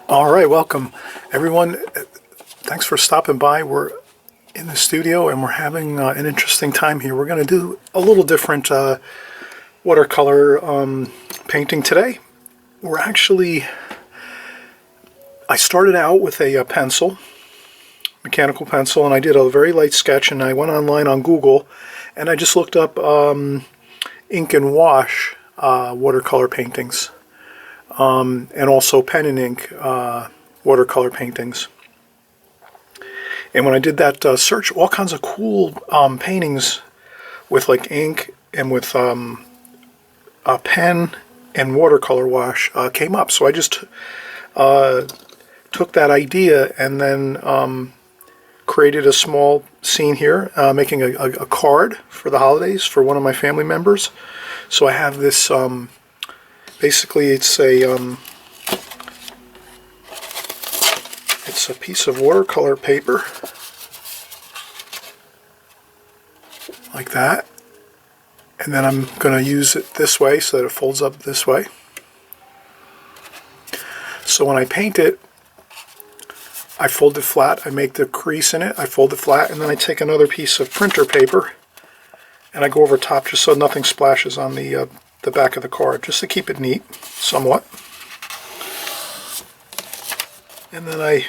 All right, welcome everyone. Thanks for stopping by. We're in the studio and we're having an interesting time here. We're going to do a little different watercolor painting today. I started out with a pencil, mechanical pencil, and I did a very light sketch, and I went online on Google and I just looked up ink and wash watercolor paintings. And also pen and ink watercolor paintings. And when I did that search, all kinds of cool paintings with like ink and with a pen and watercolor wash came up. So I just took that idea and then created a small scene here, making a card for the holidays for one of my family members. So I have this basically, it's a piece of watercolor paper, like that, and then I'm going to use it this way so that it folds up this way. So when I paint it, I fold it flat, I make the crease in it, I fold it flat, and then I take another piece of printer paper and I go over top just so nothing splashes on the back of the card, just to keep it neat somewhat. And then I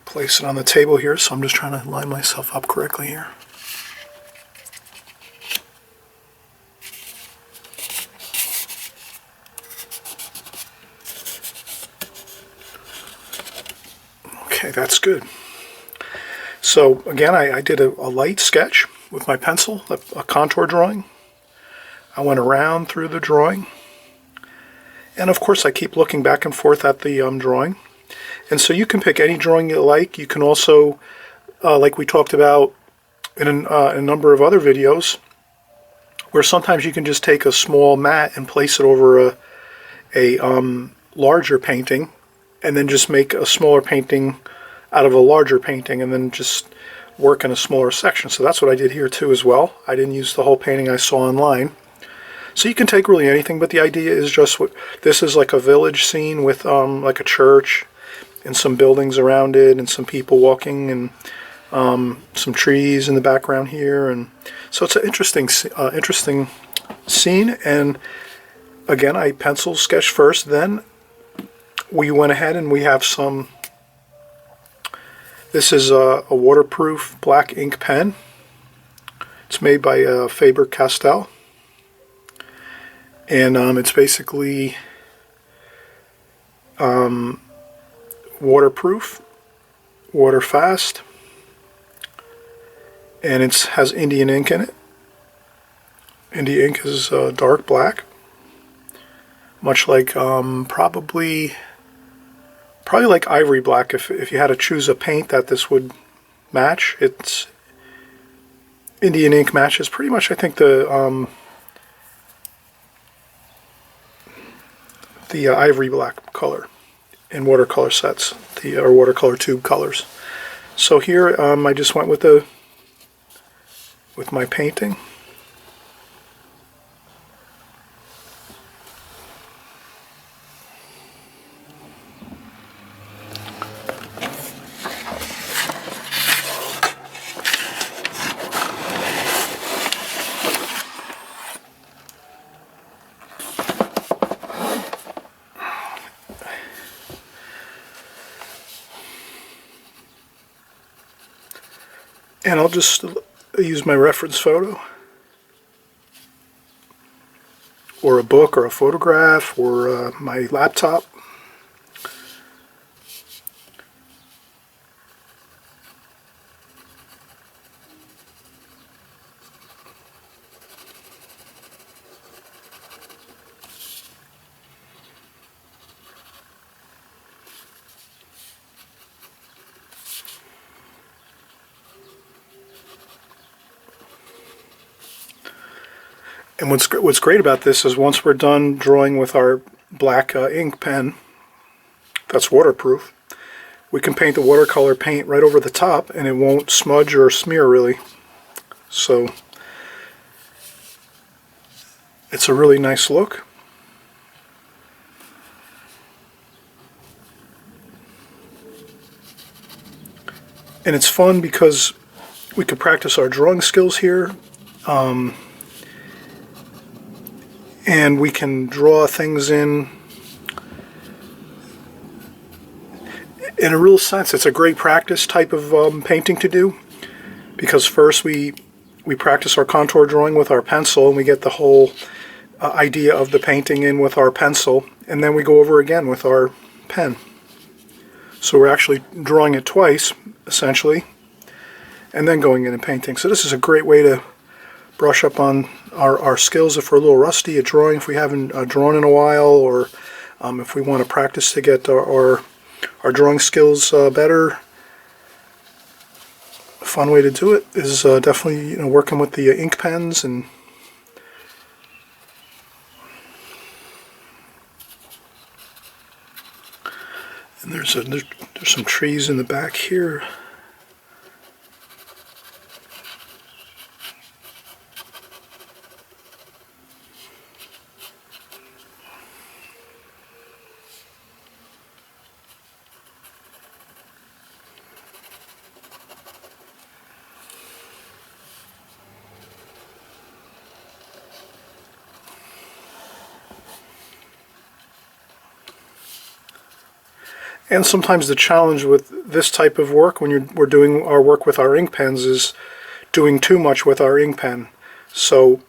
place it on the table here, so I'm just trying to line myself up correctly here. Okay, that's good. So again, I did a light sketch with my pencil, a contour drawing. I went around through the drawing, and of course I keep looking back and forth at the drawing. And so you can pick any drawing you like. You can also, like we talked about in a number of other videos, where sometimes you can just take a small mat and place it over a larger painting, and then just make a smaller painting out of a larger painting, and then just work in a smaller section. So that's what I did here too as well. I didn't use the whole painting I saw online. So you can take really anything, but the idea is just this is like a village scene with like a church and some buildings around it and some people walking and some trees in the background here. And so it's an interesting scene. And again, I pencil sketched first, then we went ahead and we have some. This is a waterproof black ink pen. It's made by Faber-Castell, and it's basically waterproof, water fast, and it has Indian ink in it. Indian ink is dark black, much like probably like ivory black. If you had to choose a paint that this would match, it's Indian ink matches pretty much, I think, the ivory black color in watercolor sets, or watercolor tube colors. So here I just went with my painting. And I'll just use my reference photo, or a book, or a photograph, or my laptop. And what's great about this is once we're done drawing with our black ink pen that's waterproof, we can paint the watercolor paint right over the top and it won't smudge or smear really. So it's a really nice look. And it's fun because we could practice our drawing skills here. And we can draw things in a real sense. It's a great practice type of painting to do, because first we practice our contour drawing with our pencil and we get the whole idea of the painting in with our pencil, and then we go over again with our pen. So we're actually drawing it twice essentially and then going in and painting. So this is a great way to brush up on our skills if we're a little rusty at drawing, if we haven't drawn in a while, or if we want to practice to get our drawing skills better. A fun way to do it is definitely working with the ink pens. And there's some trees in the back here. And sometimes the challenge with this type of work, when we're doing our work with our ink pens, is doing too much with our ink pen. So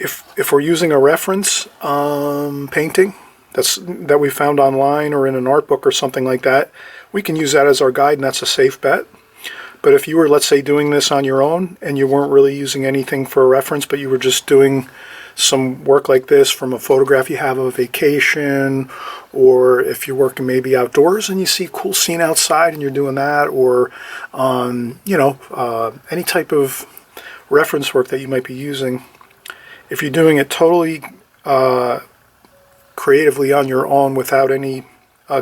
if we're using a reference painting that we found online or in an art book or something like that, we can use that as our guide, and that's a safe bet. But if you were, let's say, doing this on your own and you weren't really using anything for a reference, but you were just doing some work like this from a photograph you have of a vacation, or if you're working maybe outdoors and you see a cool scene outside and you're doing that, or any type of reference work that you might be using, if you're doing it totally creatively on your own without any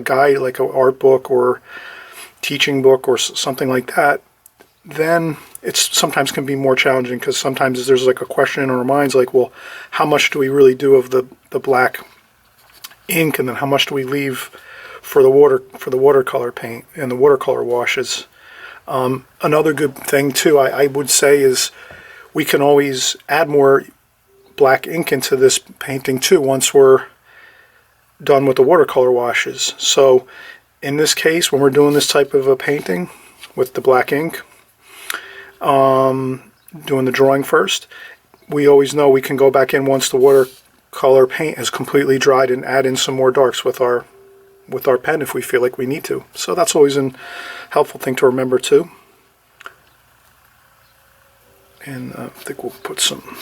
guide like an art book or teaching book or something like that, then it's sometimes can be more challenging, because sometimes there's like a question in our minds like, well, how much do we really do of the black ink, and then how much do we leave for the watercolor paint and the watercolor washes. Another good thing too, I would say, is we can always add more black ink into this painting too once we're done with the watercolor washes. So in this case, when we're doing this type of a painting with the black ink, doing the drawing first, we always know we can go back in once the watercolor paint is completely dried and add in some more darks with our pen if we feel like we need to. So that's always a helpful thing to remember too. And I think we'll put some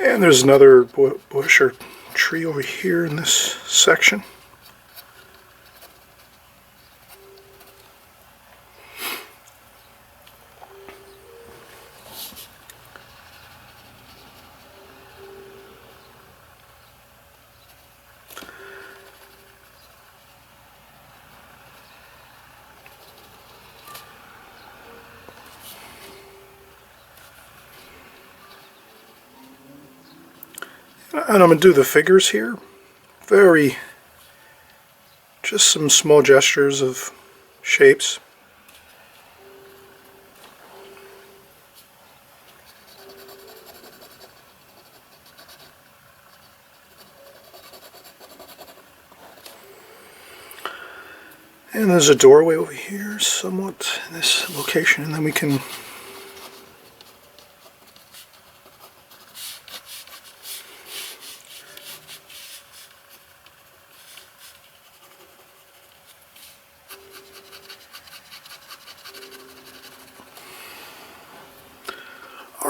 and there's another bush or tree over here in this section. And I'm going to do the figures here. Just some small gestures of shapes. And there's a doorway over here somewhat in this location, and then we can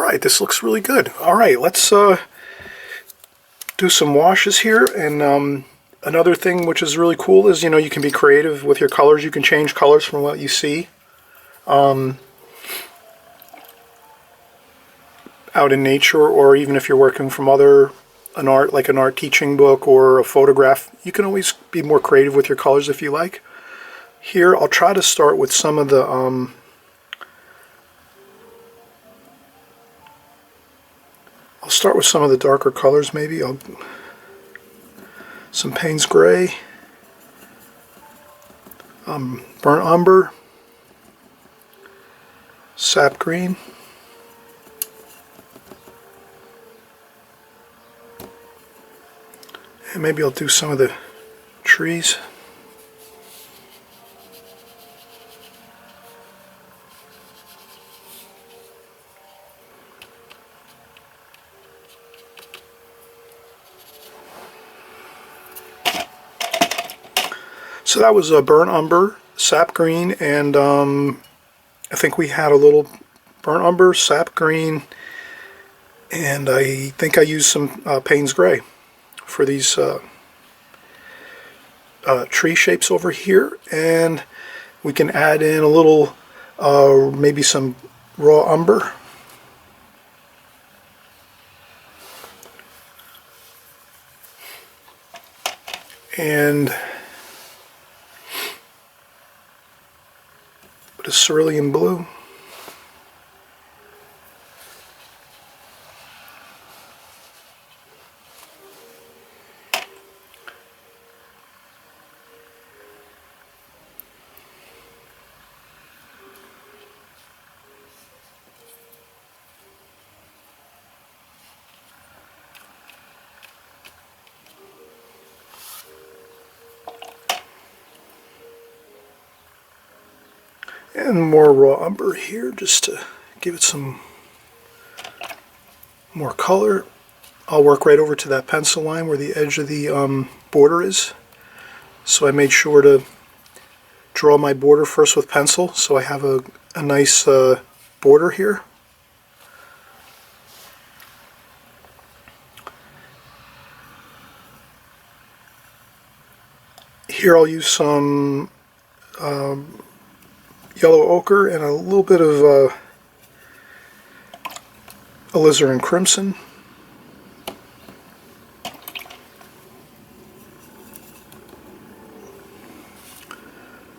right, this looks really good. All right, let's do some washes here. And another thing which is really cool is, you can be creative with your colors. You can change colors from what you see out in nature, or even if you're working from an art teaching book or a photograph. You can always be more creative with your colors if you like. Here, I'll try to start with some of the I'll start with some of the darker colors. Maybe some Payne's Gray, Burnt Umber, Sap Green, and maybe I'll do some of the trees. So that was a Burnt Umber, Sap Green, and I think we had a little Burnt Umber, Sap Green, and I think I used some Payne's Gray for these tree shapes over here. And we can add in a little, maybe some raw umber. And a cerulean blue. And more raw umber here just to give it some more color. I'll work right over to that pencil line where the edge of the border is. So I made sure to draw my border first with pencil, so I have a nice border here. Here I'll use some yellow ochre and a little bit of alizarin crimson.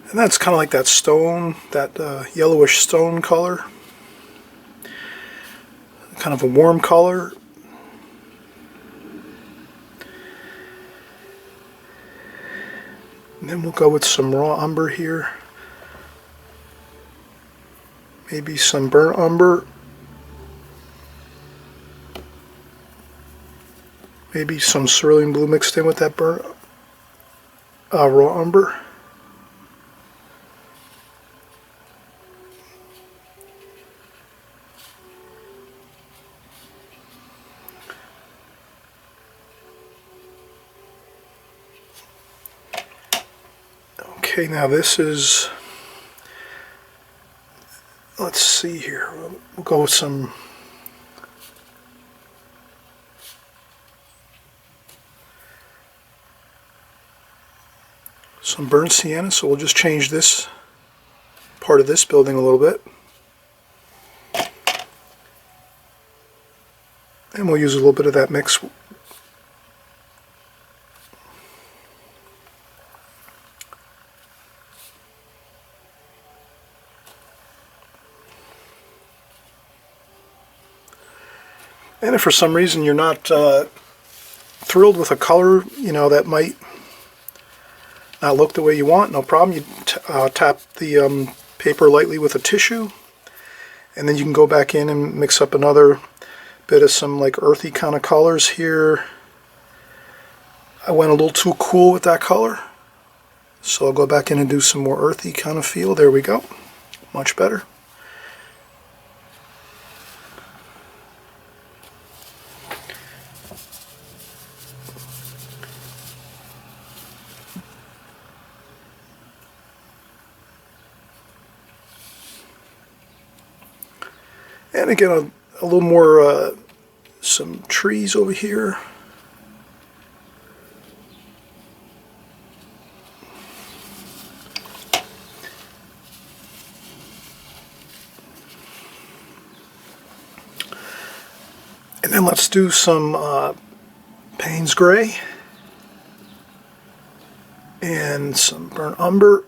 And that's kind of like that stone, that yellowish stone color. Kind of a warm color. And then we'll go with some raw umber here. Maybe some burnt umber. Maybe some cerulean blue mixed in with that burnt raw umber. Okay, now this is, let's see here, we'll go with some burnt sienna, so we'll just change this part of this building a little bit. And we'll use a little bit of that mix. And if for some reason you're not thrilled with a color, that might not look the way you want, no problem. You tap the paper lightly with a tissue, and then you can go back in and mix up another bit of some like earthy kind of colors here. I went a little too cool with that color, so I'll go back in and do some more earthy kind of feel. There we go. Much better. And again, a little more, some trees over here. And then let's do some Payne's Gray and some burnt umber,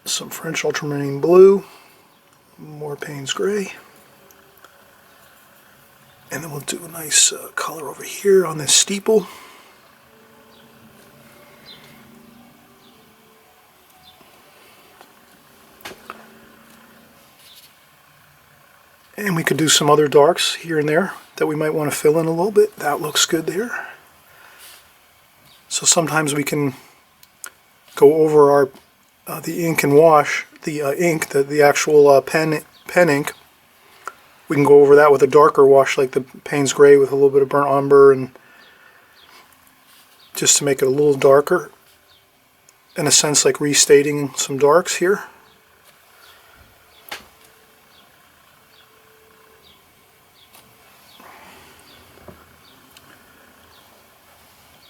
some French ultramarine blue, more Payne's Gray, and then we'll do a nice color over here on this steeple. And we could do some other darks here and there that we might want to fill in a little bit. That looks good there. So sometimes we can go over our the ink and wash, the ink, the actual pen ink. We can go over that with a darker wash like the Payne's Gray with a little bit of burnt umber, and just to make it a little darker. In a sense, like restating some darks here.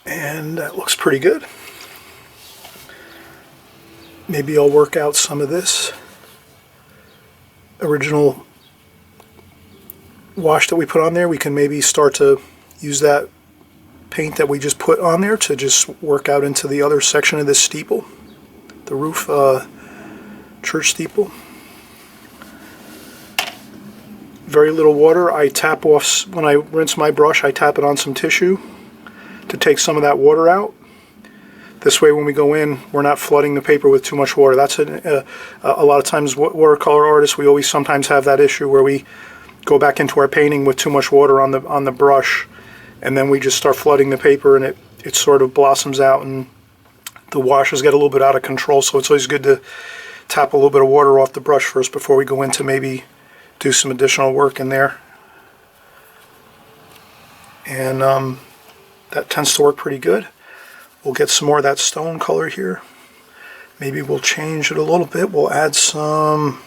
And that looks pretty good. Maybe I'll work out some of this original wash that we put on there. We can maybe start to use that paint that we just put on there to just work out into the other section of this steeple, the roof church steeple. Very little water. I tap off, when I rinse my brush, I tap it on some tissue to take some of that water out. This way when we go in, we're not flooding the paper with too much water. That's a lot of times watercolor artists, we always sometimes have that issue where we go back into our painting with too much water on the brush, and then we just start flooding the paper, and it sort of blossoms out and the washes get a little bit out of control. So it's always good to tap a little bit of water off the brush first before we go in to maybe do some additional work in there. And that tends to work pretty good. We'll get some more of that stone color here. Maybe we'll change it a little bit. We'll add some,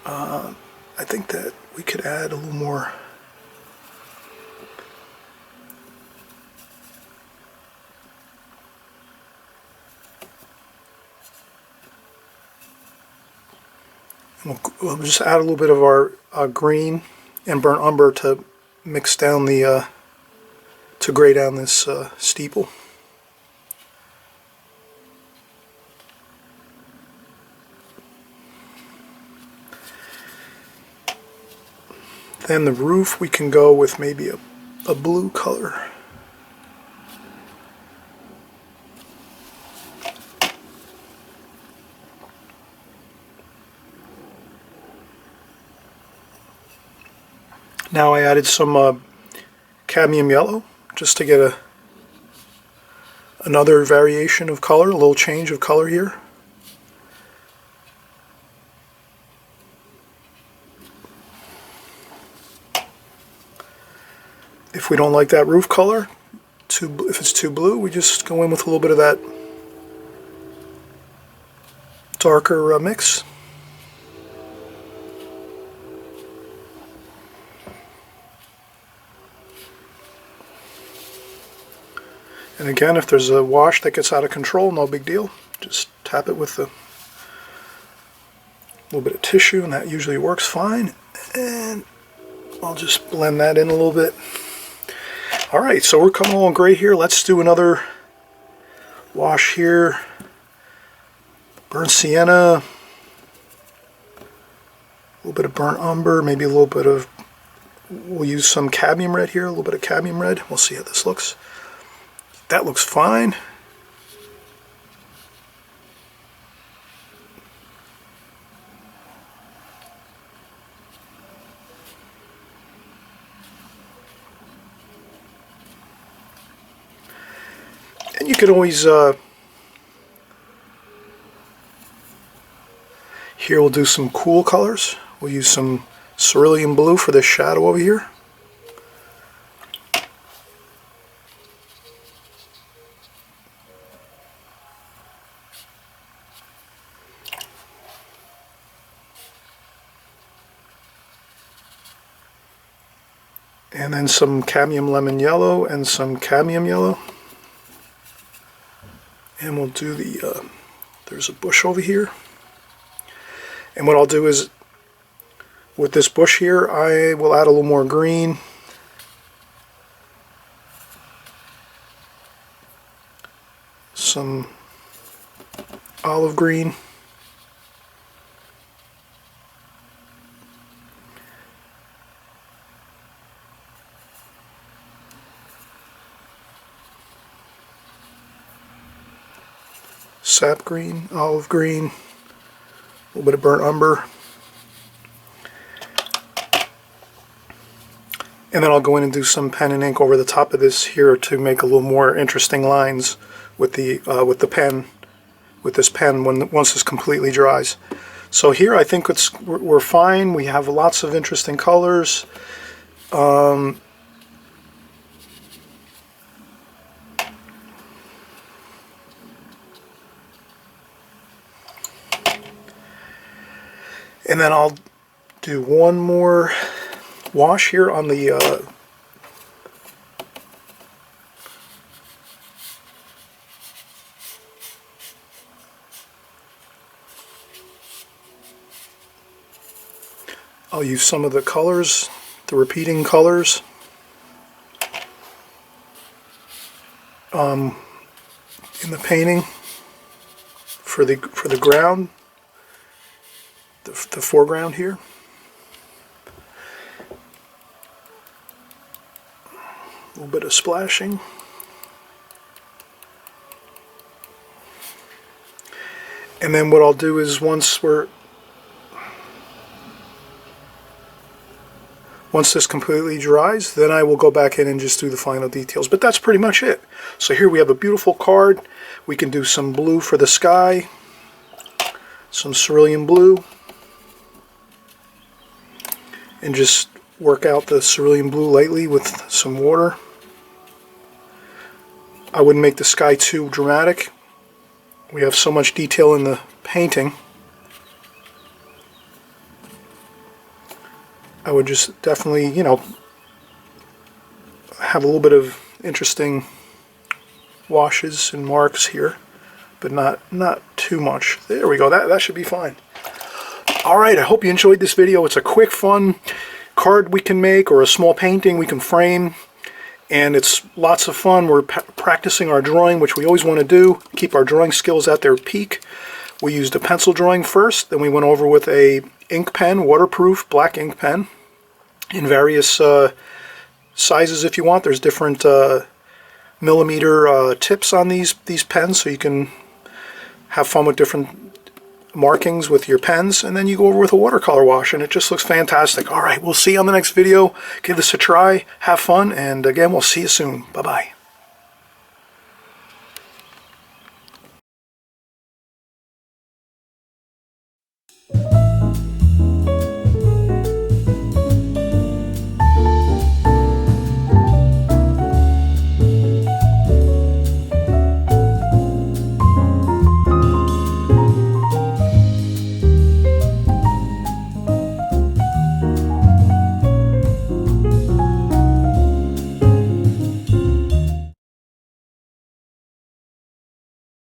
I think that we could add a little more we'll just add a little bit of our green and burnt umber to mix down the to gray down this steeple. Then the roof, we can go with maybe a blue color. Now I added some cadmium yellow just to get another variation of color, a little change of color here. If we don't like that roof color, if it's too blue, we just go in with a little bit of that darker mix. And again, if there's a wash that gets out of control, no big deal. Just tap it with a little bit of tissue, and that usually works fine. And I'll just blend that in a little bit. Alright, so we're coming along great here. Let's do another wash here. Burnt sienna, a little bit of burnt umber, maybe a little bit of, we'll use some cadmium red here, a little bit of cadmium red. We'll see how this looks. That looks fine. And you could always, here we'll do some cool colors. We'll use some cerulean blue for this shadow over here. And then some cadmium lemon yellow and some cadmium yellow. And we'll do the, there's a bush over here. And what I'll do is, with this bush here, I will add a little more green. Some olive green. Sap green, olive green, a little bit of burnt umber. And then I'll go in and do some pen and ink over the top of this here to make a little more interesting lines with the pen, with this pen once this completely dries. So here I think we're fine. We have lots of interesting colors. And then I'll do one more wash here on the I'll use some of the colors, the repeating colors, in the painting for the ground, the foreground here. A little bit of splashing. And then what I'll do is once this completely dries, then I will go back in and just do the final details. But that's pretty much it. So here we have a beautiful card. We can do some blue for the sky, some cerulean blue, and just work out the cerulean blue lightly with some water. I wouldn't make the sky too dramatic. We have so much detail in the painting. I would just definitely, you know, have a little bit of interesting washes and marks here, but not too much. There we go. That should be fine. Alright, I hope you enjoyed this video. It's a quick, fun card we can make, or a small painting we can frame, and it's lots of fun. We're practicing our drawing, which we always want to do, keep our drawing skills at their peak. We used a pencil drawing first, then we went over with a ink pen, waterproof black ink pen, in various sizes if you want. There's different millimeter tips on these pens, so you can have fun with different markings with your pens. And then you go over with a watercolor wash, and it just looks fantastic. Alright, we'll see you on the next video. Give this a try, have fun, and again, we'll see you soon. Bye-bye.